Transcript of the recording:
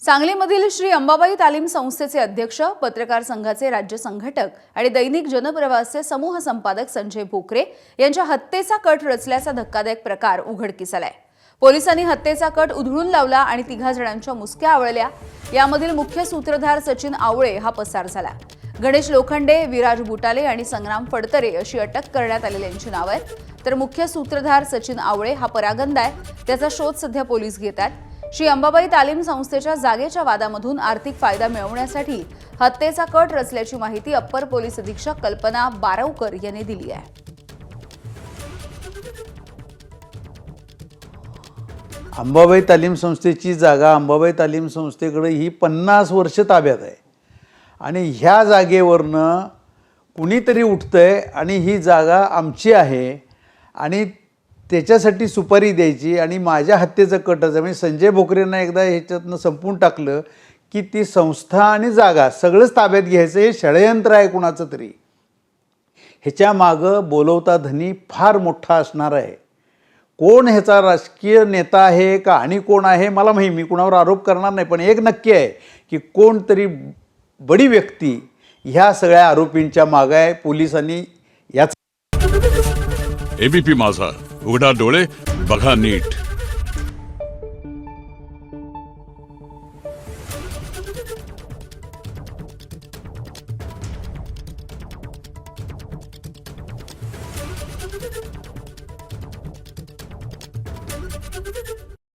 सांगलीमधील श्री अंबाबाई तालीम संस्थेचे अध्यक्ष, पत्रकार संघाचे राज्य संघटक आणि दैनिक जनप्रवासचे समूह संपादक संजय भोकरे यांच्या हत्येचा कट रचल्याचा धक्कादायक प्रकार उघडकीस आलाय। पोलिसांनी हत्येचा कट उधळून लावला आणि 3 जणांच्या मुसक्या आवळल्या। यामधील मुख्य सूत्रधार सचिन आवळे हा पसार झाला। गणेश लोखंडे, विराज बुटाले आणि संग्राम फडतरे अशी अटक करण्यात आलेल्यांची नावे आहेत। तर मुख्य सूत्रधार सचिन आवळे हा परागंदा आहे, त्याचा शोध सध्या पोलीस घेत आहेत। श्री अंबाबाई तालीम संस्थेच्या जागेच्या वादामधून आर्थिक फायदा मिळवण्यासाठी हत्येचा कट रचल्याची माहिती अप्पर पोलीस अधीक्षक कल्पना बारवकर यांनी दिली आहे। अंबाबाई तालीम संस्थेची जागा अंबाबाई तालीम संस्थेकडे ही 50 वर्ष ताब्यात आहे आणि ह्या जागेवरनं कुणीतरी उठतंय आणि ही जागा आमची आहे आणि त्याच्यासाठी सुपारी द्यायची आणि माझ्या हत्येचं कटच आहे। म्हणजे संजय भोकरेंना एकदा ह्याच्यातनं संपून टाकलं की ती संस्था आणि जागा सगळंच ताब्यात घ्यायचं हे षडयंत्र आहे कुणाचं तरी। ह्याच्या मागं बोलवता धनी फार मोठा असणार आहे। कोण ह्याचा राजकीय नेता आहे का आणि कोण आहे मला माहिती, मी कुणावर आरोप करणार नाही, पण एक नक्की आहे की कोणतरी बडी व्यक्ती ह्या सगळ्या आरोपींच्या मागे आहे। पोलिसांनी याचा एबीपी माझा, उघडा डोळे बघा नीट।